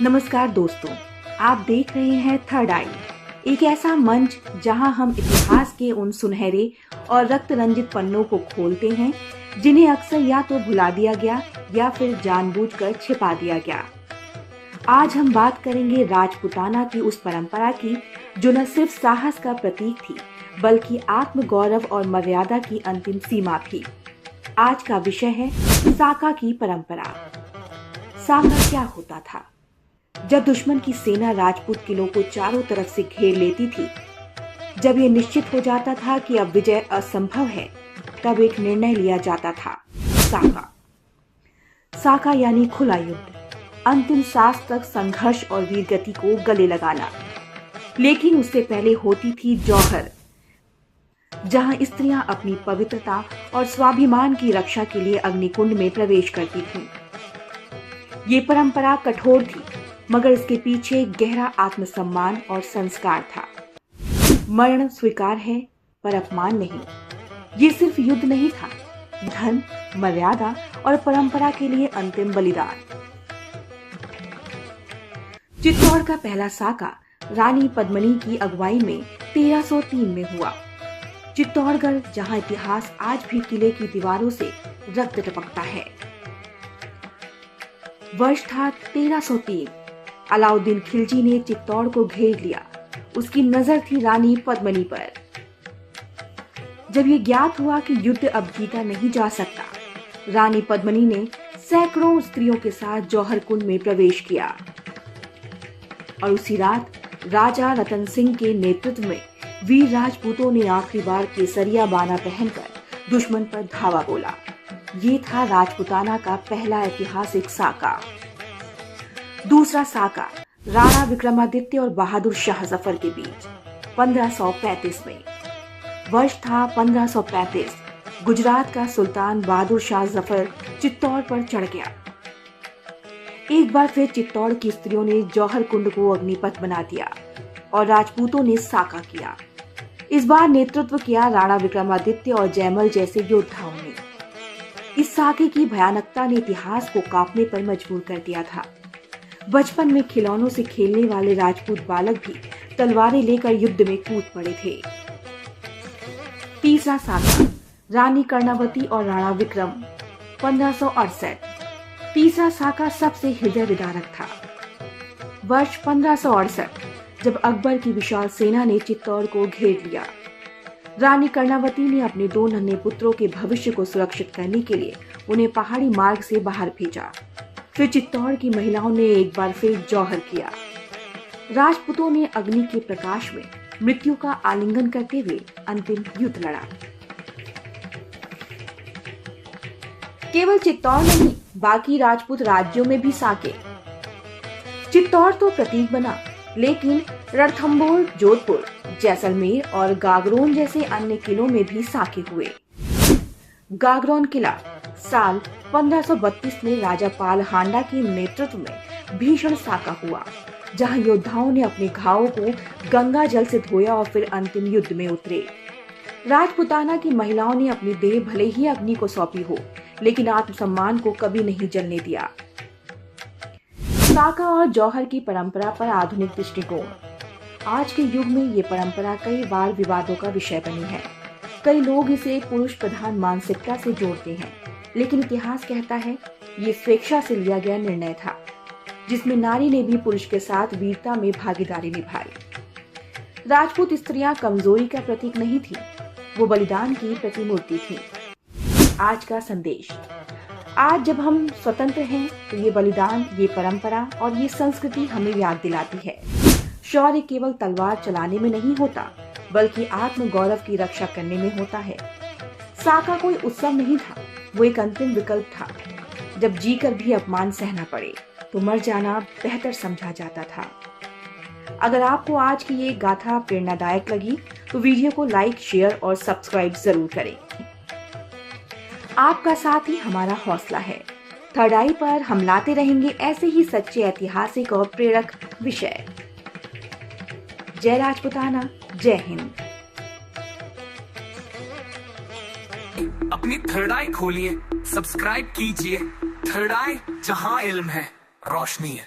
नमस्कार दोस्तों, आप देख रहे हैं थर्ड आई, एक ऐसा मंच जहां हम इतिहास के उन सुनहरे और रक्त रंजित पन्नों को खोलते हैं जिन्हें अक्सर या तो भुला दिया गया या फिर जानबूझकर छिपा दिया गया। आज हम बात करेंगे राजपूताना की उस परंपरा की जो न सिर्फ साहस का प्रतीक थी बल्कि आत्मगौरव और मर्यादा की अंतिम सीमा भी। आज का विषय है साका की परंपरा। साका क्या होता था? जब दुश्मन की सेना राजपूत किलों को चारों तरफ से घेर लेती थी, जब ये निश्चित हो जाता था कि अब विजय असंभव है, तब एक निर्णय लिया जाता था, साका। साका यानी खुला युद्ध, अंतिम सांस तक संघर्ष और वीरगति को गले लगाना। लेकिन उससे पहले होती थी जौहर, जहां स्त्रियां अपनी पवित्रता और स्वाभिमान की रक्षा के लिए अग्निकुंड में प्रवेश करती थीं। ये परंपरा कठोर थी, मगर इसके पीछे गहरा आत्मसम्मान और संस्कार था। मरण स्वीकार है पर अपमान नहीं। ये सिर्फ युद्ध नहीं था, धन, मर्यादा और परंपरा के लिए अंतिम बलिदान। चित्तौड़ का पहला साका रानी पद्मिनी की अगुवाई में 1303 में हुआ। चित्तौड़गढ़, जहां इतिहास आज भी किले की दीवारों से रक्त टपकता है। वर्ष था 1303। अलाउद्दीन खिलजी ने चित्तौड़ को घेर लिया। उसकी नजर थी रानी पद्मिनी पर। जब ये ज्ञात हुआ कि युद्ध अब जीता नहीं जा सकता, रानी पद्मिनी ने सैकड़ों स्त्रियों के साथ जौहर कुंड में प्रवेश किया और उसी रात राजा रतन सिंह के नेतृत्व में वीर राजपूतों ने आखिरी बार केसरिया बाना पहनकर दुश्मन पर धावा बोला। ये था राजपूताना का पहला ऐतिहासिक साका। दूसरा साका राणा विक्रमादित्य और बहादुर शाह जफर के बीच 1535 में। वर्ष था 1535। गुजरात का सुल्तान बहादुर शाह जफर चित्तौड़ पर चढ़ गया। एक बार फिर चित्तौड़ की स्त्रियों ने जौहर कुंड को अग्निपथ बना दिया और राजपूतों ने साका किया। इस बार नेतृत्व किया राणा विक्रमादित्य और जयमल जैसे योद्धाओं ने। इस साके की भयानकता ने इतिहास को कांपने पर मजबूर कर दिया था। बचपन में खिलौनों से खेलने वाले राजपूत बालक भी तलवारें लेकर युद्ध में कूद पड़े थे। तीसरा साका रानी कर्णावती और राणा विक्रम 1568। तीसरा साका सबसे हृदय विदारक था। वर्ष 1568, जब अकबर की विशाल सेना ने चित्तौड़ को घेर लिया। रानी कर्णावती ने अपने 2 नन्हे पुत्रों के भविष्य को सुरक्षित करने के लिए उन्हें पहाड़ी मार्ग से बाहर भेजा। फिर चित्तौड़ की महिलाओं ने एक बार फिर जौहर किया। राजपूतों ने अग्नि के प्रकाश में मृत्यु का आलिंगन करते हुए अंतिम युद्ध लड़ा। केवल चित्तौड़ नहीं, बाकी राजपूत राज्यों में भी साके। चित्तौड़ तो प्रतीक बना, लेकिन रणथंभौर, जोधपुर, जैसलमेर और गागरोन जैसे अन्य किलों में भी साके हुए। गागरोन किला साल 1532 में राजा पाल हांडा के नेतृत्व में भीषण साका हुआ, जहां योद्धाओं ने अपने घावों को गंगा जल से धोया और फिर अंतिम युद्ध में उतरे। राजपूताना की महिलाओं ने अपनी देह भले ही अग्नि को सौंपी हो, लेकिन आत्मसम्मान को कभी नहीं जलने दिया। साका और जौहर की परंपरा पर आधुनिक दृष्टिकोण। आज के युग में ये परंपरा कई बार विवादों का विषय बनी है। कई लोग इसे पुरुष प्रधान मानसिकता से जोड़ते हैं, लेकिन इतिहास कहता है ये स्वेच्छा से लिया गया निर्णय था, जिसमें नारी ने भी पुरुष के साथ वीरता में भागीदारी निभाई। राजपूत स्त्रियां कमजोरी का प्रतीक नहीं थी, वो बलिदान की प्रतिमूर्ति थी। आज का संदेश। आज जब हम स्वतंत्र हैं तो ये बलिदान, ये परंपरा और ये संस्कृति हमें याद दिलाती है, शौर्य केवल तलवार चलाने में नहीं होता, बल्कि आत्मगौरव की रक्षा करने में होता है। साका कोई उत्सव नहीं था, वो एक अंतिम विकल्प था। जब जीकर भी अपमान सहना पड़े तो मर जाना बेहतर समझा जाता था। अगर आपको आज की ये गाथा प्रेरणादायक लगी तो वीडियो को लाइक, शेयर और सब्सक्राइब जरूर करें। आपका साथ ही हमारा हौसला है। थर्ड आई पर हम लाते रहेंगे ऐसे ही सच्चे ऐतिहासिक और प्रेरक विषय। जय राजपूताना, जय हिंद। अपनी थर्ड आई खोलिए, सब्सक्राइब कीजिए। थर्ड आई, जहां इल्म है रोशनी है।